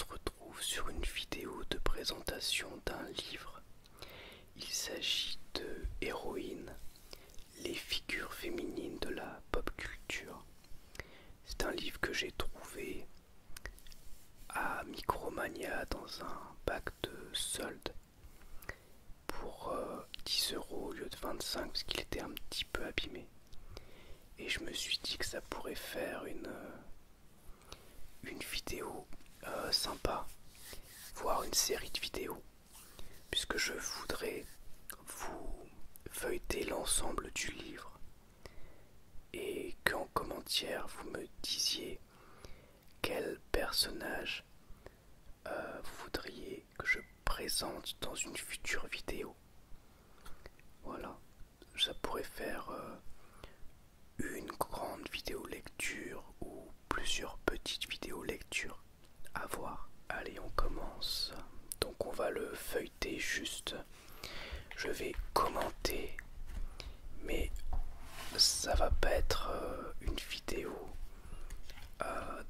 se retrouve sur une vidéo de présentation d'un livre. Il s'agit de Héroïne, les figures féminines de la pop culture. C'est un livre que j'ai trouvé à Micromania dans un bac de solde pour 10 € au lieu de 25 parce qu'il était un petit peu abîmé. Et je me suis dit que ça pourrait faire une vidéo sympa, voire une série de vidéos, puisque je voudrais vous feuilleter l'ensemble du livre et qu'en commentaire vous me disiez quel personnage vous voudriez que je présente dans une future vidéo. Voilà, ça pourrait faire une grande vidéo lecture ou plusieurs petites vidéos lecture à voir. Allez, on commence. Donc on va le feuilleter juste. Je vais commenter, mais ça va pas être une vidéo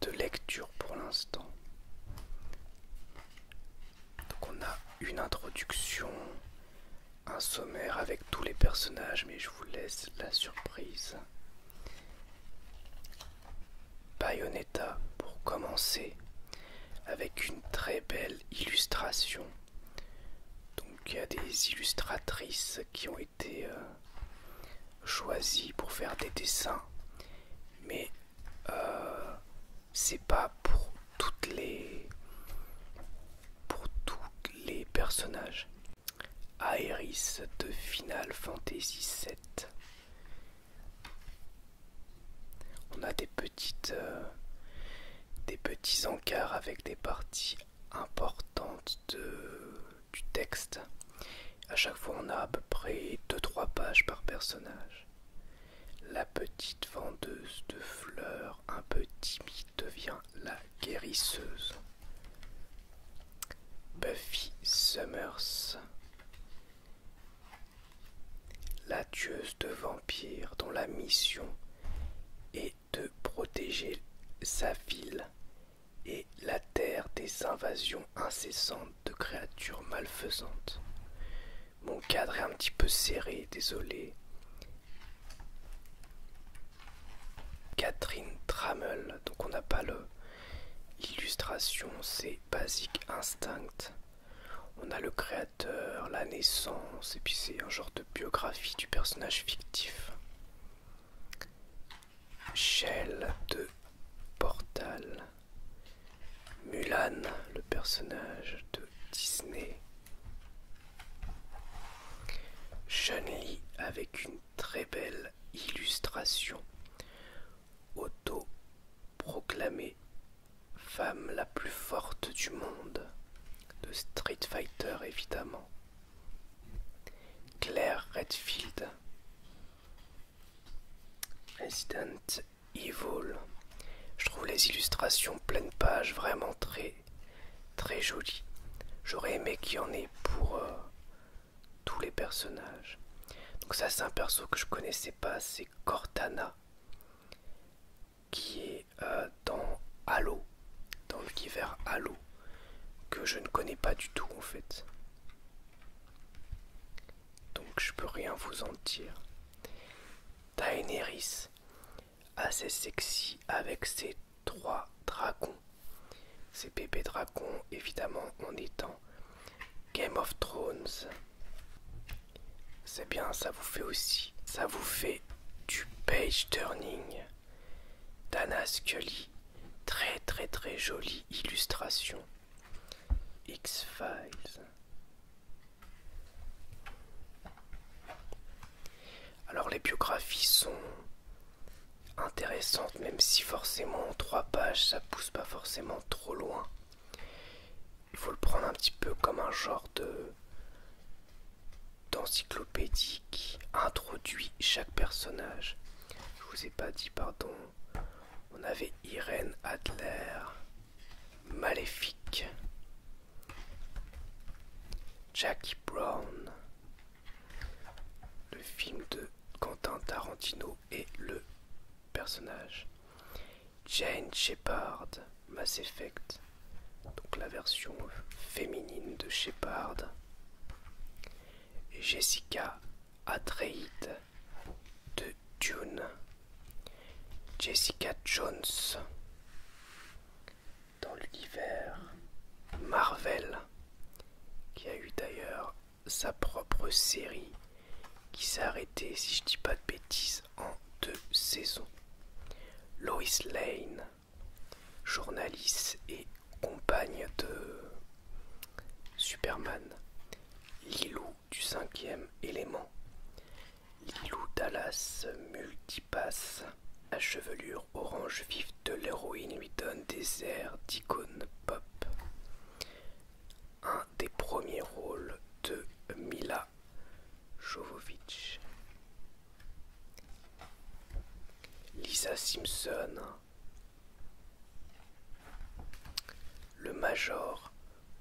de lecture pour l'instant. Donc on a une introduction, un sommaire avec tous les personnages, mais je vous laisse la surprise. Bayonetta pour commencer, avec une très belle illustration. Donc il y a des illustratrices qui ont été choisies pour faire des dessins, mais c'est pas pour tous les personnages. Aeris de Final Fantasy VII. On a des petits encarts avec des parties importantes du texte. À chaque fois on a à peu près 2-3 pages par personnage. La petite vendeuse de fleurs, un peu timide, devient la guérisseuse. Buffy Summers, la tueuse de vampires dont la mission est de protéger sa ville et la terre des invasions incessantes de créatures malfaisantes. Mon cadre est un petit peu serré, désolé. Catherine Trammell, donc on n'a pas l'illustration, c'est Basic Instinct. On a le créateur, la naissance, et puis c'est un genre de biographie du personnage fictif. Shell de Portal. Mulan, le personnage de Disney. Chun-Li avec une très belle illustration. Auto-proclamée femme la plus forte du monde. De Street Fighter évidemment. Claire Redfield. Resident Evil. Je trouve les illustrations pleine page vraiment très jolies. J'aurais aimé qu'il y en ait pour tous les personnages. Donc ça c'est un perso que je connaissais pas, c'est Cortana, qui est dans Halo, dans l'univers Halo, que je ne connais pas du tout en fait. Donc je peux rien vous en dire. Daenerys, assez sexy avec ses 3 dragons. Ses bébés dragons, évidemment, on est dans Game of Thrones. C'est bien, ça vous fait aussi. Ça vous fait du page turning. Dana Scully, très jolie illustration. X-Files. Alors les biographies sont intéressantes, même si forcément en 3 pages ça pousse pas forcément trop loin. Il faut le prendre un petit peu comme un genre d'encyclopédie qui introduit chaque personnage. Je vous ai pas dit, pardon. On avait Irene Adler, Maléfique, Jackie Brown, le film de Quentin Tarantino et le personnage Jane Shepard, Mass Effect. Donc la version féminine de Shepard. Jessica Atreides de Dune. Jessica Jones dans l'univers Marvel, qui a eu d'ailleurs sa propre série qui s'est arrêtée, si je dis pas de bêtises, en 2 saisons. Lois Lane, journaliste et compagne de Superman. Lilou du 5e élément. Lilou Dallas Multipass. La chevelure orange vive de l'héroïne lui donne des airs d'icône pop. Un des premiers rôles de Mila Jovovich. Lisa Simpson. Le Major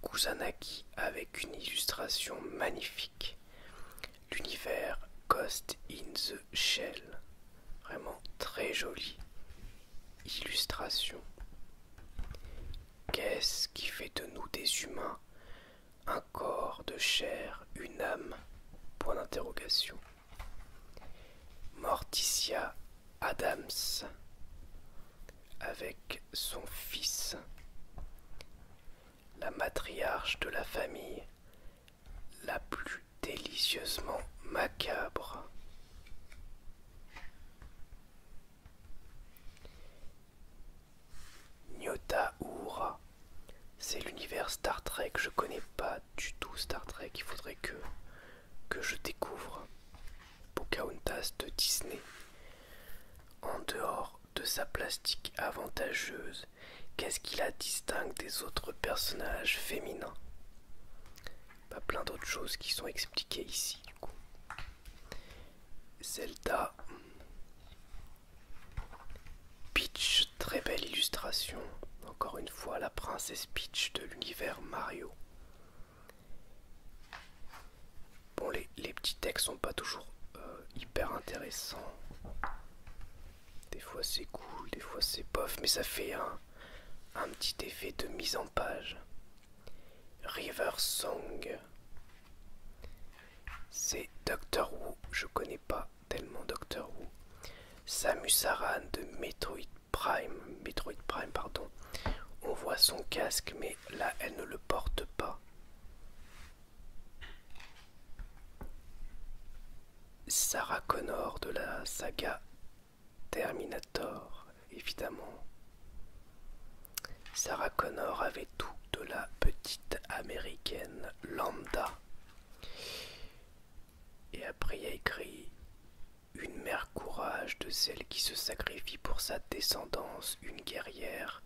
Kusanagi avec une illustration magnifique. L'univers Ghost in the Shell. Vraiment très jolie illustration. Qu'est-ce qui fait de nous des humains? Un corps de chair, une âme? Point d'interrogation. Morticia Adams avec son fils. La matriarche de la famille, la plus délicieusement macabre. Nyota Uhura, c'est l'univers Star Trek, je connais pas du tout Star Trek, il faudrait que je découvre. Pocahontas de Disney. En dehors de sa plastique avantageuse, qu'est-ce qui la distingue des autres personnages féminins? Pas plein d'autres choses qui sont expliquées ici du coup. Zelda. Peach, très belle illustration. Encore une fois, la princesse Peach de l'univers Mario. Bon, les petits textes sont pas toujours hyper intéressants. Des fois c'est cool, des fois c'est bof, mais ça fait un petit effet de mise en page. River Song. C'est Doctor Who, je connais pas tellement Doctor Who. Samus Aran de Metroid Prime, pardon. On voit son casque, mais là elle ne le porte pas. Sarah Connor de la saga Terminator, évidemment. Sarah Connor avait tout de la petite américaine lambda. Et après il y a écrit une mère courage de celle qui se sacrifie pour sa descendance, une guerrière,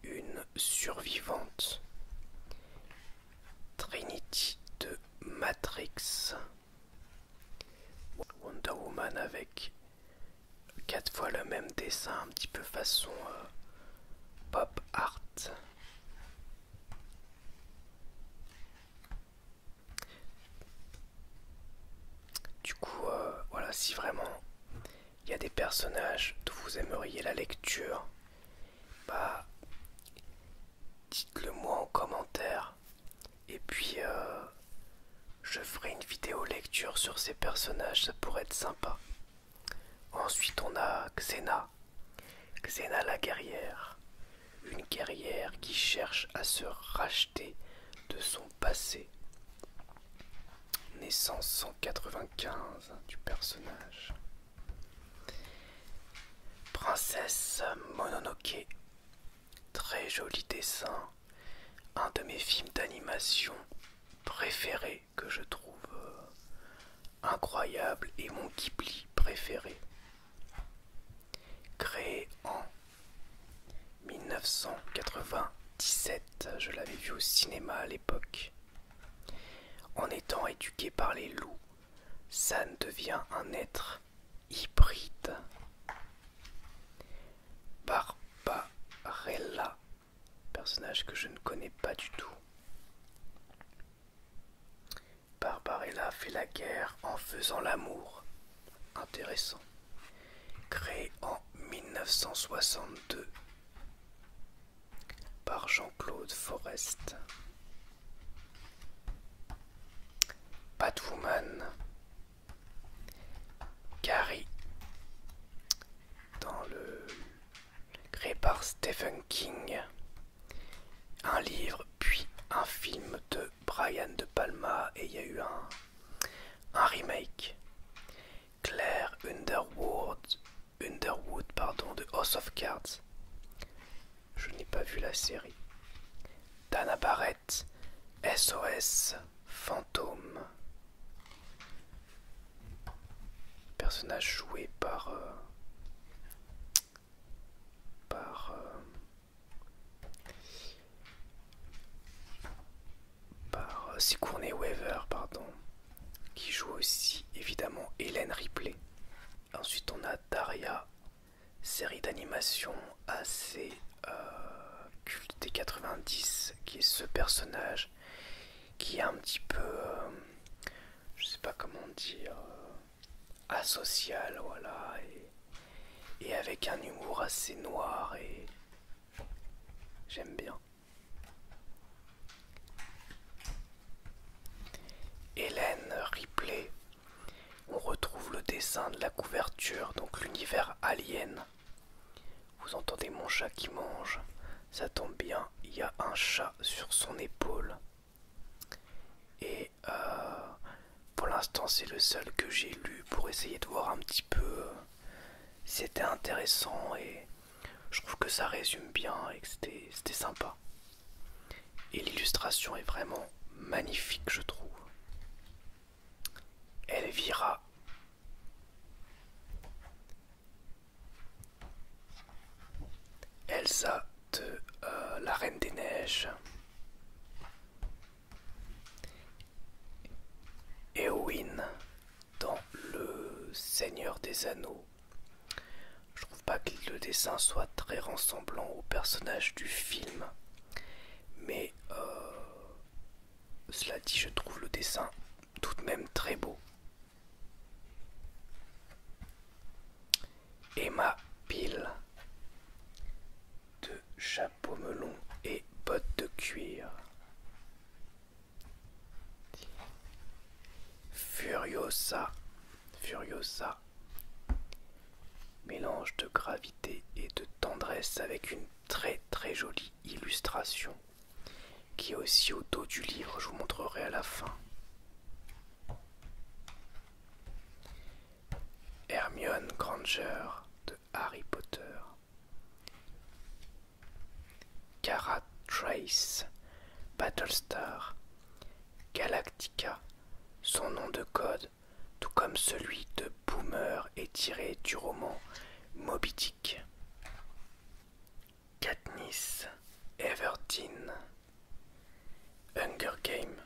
une survivante. Trinity de Matrix. Wonder Woman avec 4 fois le même dessin, un petit peu façon pop art. Du coup, voilà, si vraiment il y a des personnages dont vous aimeriez la lecture, bah dites-le moi en commentaire. Et puis je ferai une vidéo lecture sur ces personnages, ça pourrait être sympa. Ensuite on a Xena. Xena la guerrière. Une guerrière qui cherche à se racheter de son passé. Naissance 195 du personnage. Princesse Mononoke. Très joli dessin. Un de mes films d'animation préférés que je trouve incroyable et mon Ghibli préféré. Créé en 1997, je l'avais vu au cinéma à l'époque. En étant éduqué par les loups, San devient un être hybride. Barbarella, personnage que je ne connais pas du tout. Barbarella fait la guerre en faisant l'amour. Intéressant. Créé en 1962 par Jean-Claude Forest. Batwoman. Carrie. Dans le créé par Stephen King. Un livre, puis un film de Brian De Palma, et il y a eu un remake. Claire Underwood de House of Cards. Je n'ai pas vu la série. Dana Barrett, SOS Fantôme. Personnage joué par Sigourney Weaver, qui joue aussi évidemment Hélène Ripley. Ensuite on a Daria, série d'animation assez culte des 90, qui est ce personnage qui est un petit peu, je sais pas comment dire, asocial, voilà, et avec un humour assez noir, et j'aime bien. Hélène Ripley, on retrouve le dessin de la couverture, donc l'univers Alien. Vous entendez mon chat qui mange, ça tombe bien, il y a un chat sur son épaule. Et pour l'instant c'est le seul que j'ai lu pour essayer de voir un petit peu si c'était intéressant, et je trouve que ça résume bien et que c'était sympa. Et l'illustration est vraiment magnifique, je trouve. Elvira. Elsa de La Reine des Neiges. Éowyn dans Le Seigneur des Anneaux. Je trouve pas que le dessin soit très ressemblant au personnage du film, mais cela dit, je trouve le dessin tout de même très beau. Emma Peel de Chapeau melon et bottes de cuir. Furiosa, mélange de gravité et de tendresse avec une très très jolie illustration qui est aussi au dos du livre, je vous montrerai à la fin. Hermione Granger de Harry Potter. Kara Trace, Battlestar Galactica. Son nom de code, tout comme celui de Boomer, est tiré du roman Moby Dick. Katniss Everdeen, Hunger Games,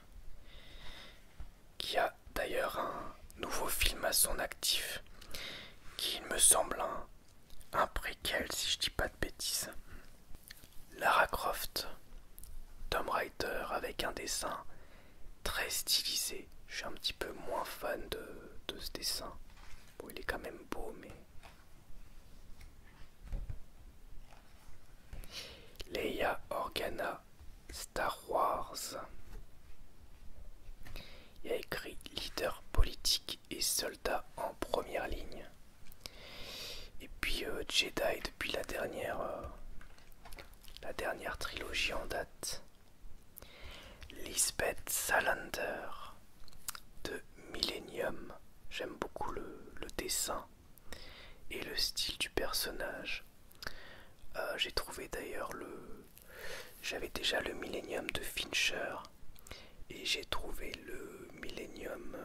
qui a d'ailleurs un nouveau film à son actif, qui me semble un préquel si je dis pas de bêtises. Lara Croft, Tomb Raider, avec un dessin très stylisé. Je suis un petit peu moins fan de ce dessin. Bon, il est quand même beau, mais... Leia Organa, Star Wars. Il y a écrit leader politique et soldat en première ligne. Et puis Jedi depuis la dernière trilogie en date. Lisbeth Salander de Millennium. J'aime beaucoup le dessin et le style du personnage. J'ai trouvé d'ailleurs j'avais déjà le Millennium de Fincher, et j'ai trouvé le Millennium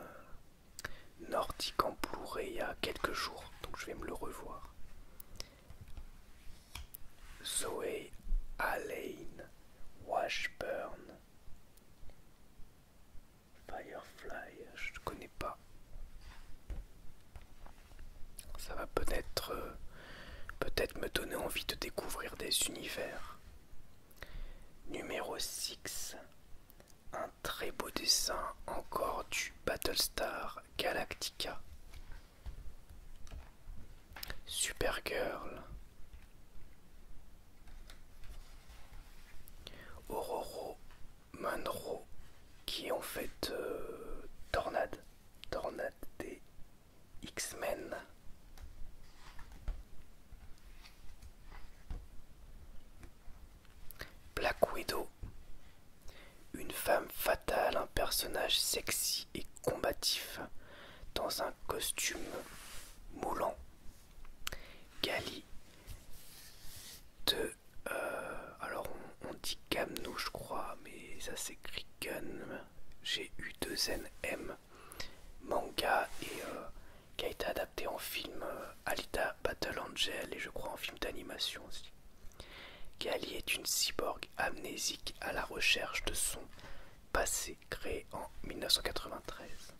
nordique en Blu-ray il y a quelques jours, donc je vais me le revoir. Zoé Alane Washburn, Firefly, je ne connais pas. Ça va peut-être me donner envie de découvrir des univers. Numéro 6. Un très beau dessin encore du Battlestar Galactica. Supergirl. Aurora qui est en fait Tornade. Tornade des X-Men. Black Widow. Une femme fatale, un personnage sexy et combatif dans un costume moulant. Gali de... alors on dit Gamnou je crois, mais ça s'écrit Gun. G-U-2-N-M. Manga et qui a été adapté en film Alita Battle Angel et je crois en film d'animation aussi. Gali est une cyborg amnésique à la recherche de son passé, créé en 1993.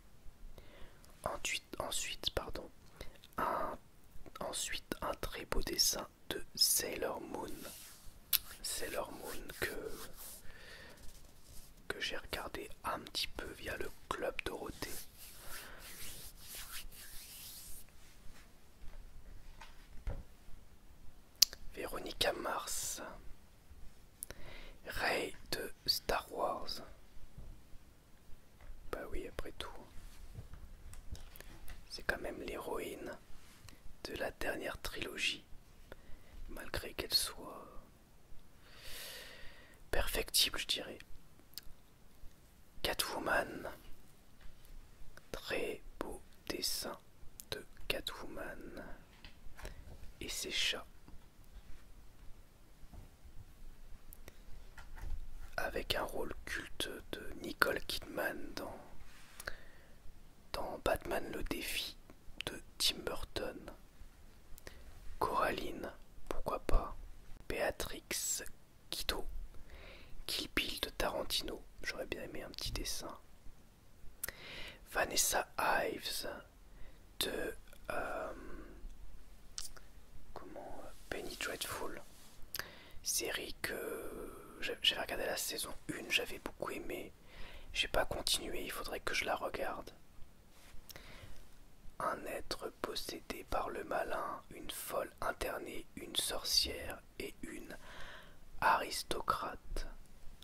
Ensuite, un très beau dessin de Sailor Moon. Sailor Moon que j'ai regardé un petit peu via le Club Dorothée. Véronica Mars. Rey de Star Wars. Bah oui, après tout. C'est quand même l'héroïne de la dernière trilogie. Malgré qu'elle soit perfectible, je dirais. Catwoman. Très beau dessin de Catwoman et ses chats. Avec un rôle culte de Nicole Kidman dans Batman le défi de Tim Burton. Coraline, pourquoi pas. Béatrix Kiddo, Kill Bill de Tarantino, j'aurais bien aimé un petit dessin. Vanessa Ives de Penny Dreadful, série que j'avais regardé la saison 1, j'avais beaucoup aimé, j'ai pas continué, il faudrait que je la regarde. Un être possédé par le malin, une folle internée, une sorcière et une aristocrate.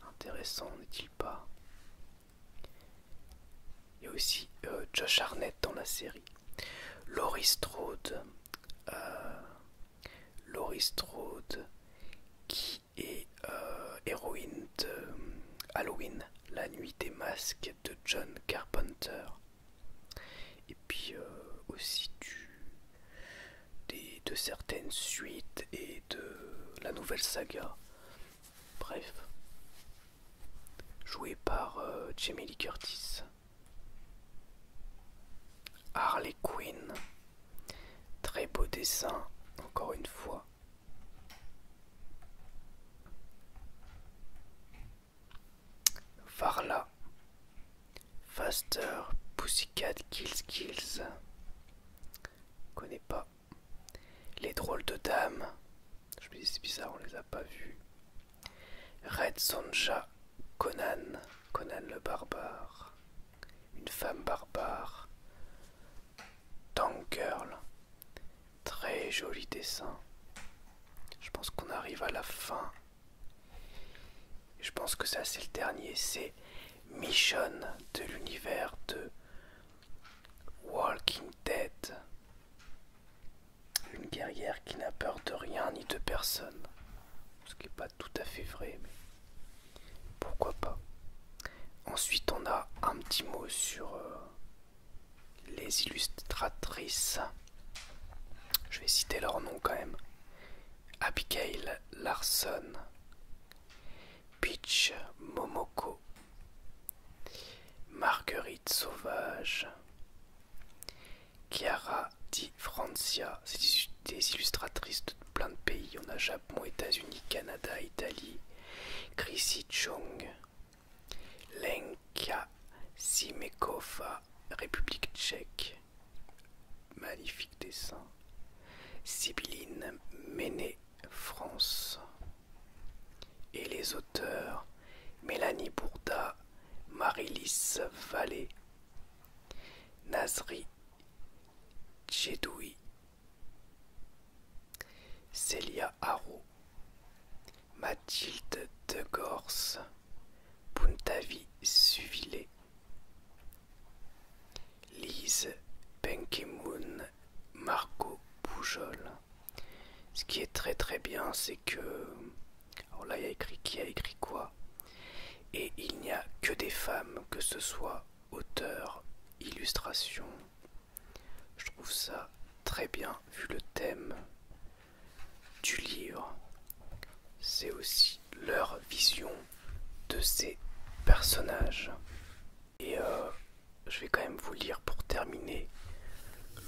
Intéressant, n'est-il pas? Il y a aussi Josh Hartnett dans la série. Laurie Strode. Laurie Strode qui est héroïne de Halloween, la nuit des masques de John Carpenter. Et puis aussi de certaines suites et de la nouvelle saga. Bref. Joué par Jamie Lee Curtis. Harley Quinn. Très beau dessin, encore une fois. Varla. Faster Pussycat Kills. Connais pas. Les drôles de dames. Je me dis c'est bizarre, on les a pas vus. Red Sonja. Conan le barbare. Une femme barbare. Tank Girl. Très joli dessin. Je pense qu'on arrive à la fin. Je pense que ça c'est le dernier. C'est Michonne de l'univers de Walking Dead. Une guerrière qui n'a peur de rien ni de personne. Ce qui n'est pas tout à fait vrai, mais pourquoi pas. Ensuite on a un petit mot sur les illustratrices. Je vais citer leur nom quand même. Abigail Larson, Peach Momoko, Marguerite Sauvage, Chiara Di Francia. C'est des illustratrices de plein de pays. On a Japon, États-Unis, Canada, Italie. Chrissy Chung, Lenka Simekova, République tchèque. Magnifique dessin. Sibylline Méné, France. Et les auteurs Mélanie Bourda, Marie-Lys Vallée, Nazri Djedoui, Célia Haro, Mathilde de Gorse, Puntavi Suvilé, que des femmes, que ce soit auteur, illustration. Je trouve ça très bien vu le thème du livre. C'est aussi leur vision de ces personnages. Et je vais quand même vous lire pour terminer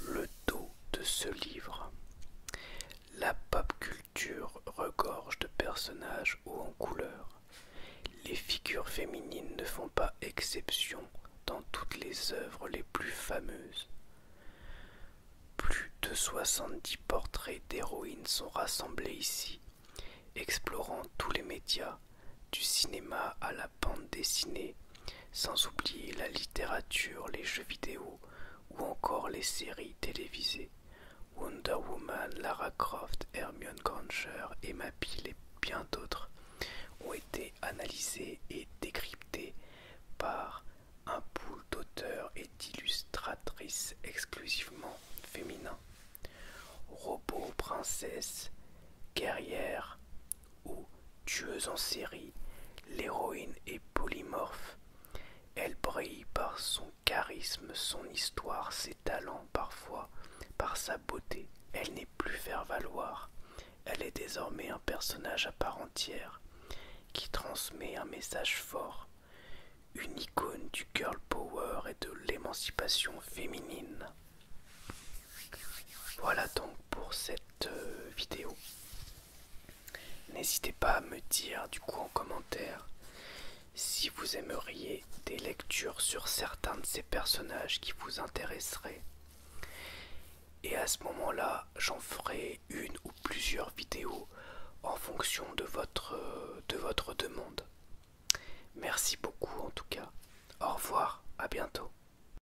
le dos de ce livre. La pop culture regorge de personnages hauts en couleur. Les figures féminines ne font pas exception dans toutes les œuvres les plus fameuses. Plus de 70 portraits d'héroïnes sont rassemblés ici, explorant tous les médias, du cinéma à la bande dessinée, sans oublier la littérature, les jeux vidéo ou encore les séries télévisées. Wonder Woman, Lara Croft, Hermione Granger, Emma Peel et bien d'autres ont été analysés et décryptés par un pool d'auteurs et d'illustratrices exclusivement féminins. Robots, princesses, guerrières ou tueuses en série, l'héroïne est polymorphe. Elle brille par son charisme, son histoire, ses talents parfois, par sa beauté. Elle n'est plus faire valoir. Elle est désormais un personnage à part entière qui transmet un message fort, une icône du girl power et de l'émancipation féminine. Voilà donc pour cette vidéo. N'hésitez pas à me dire du coup en commentaire si vous aimeriez des lectures sur certains de ces personnages qui vous intéresseraient. Et à ce moment-là, j'en ferai une ou plusieurs vidéos en fonction de votre demande. Merci beaucoup en tout cas. Au revoir, à bientôt.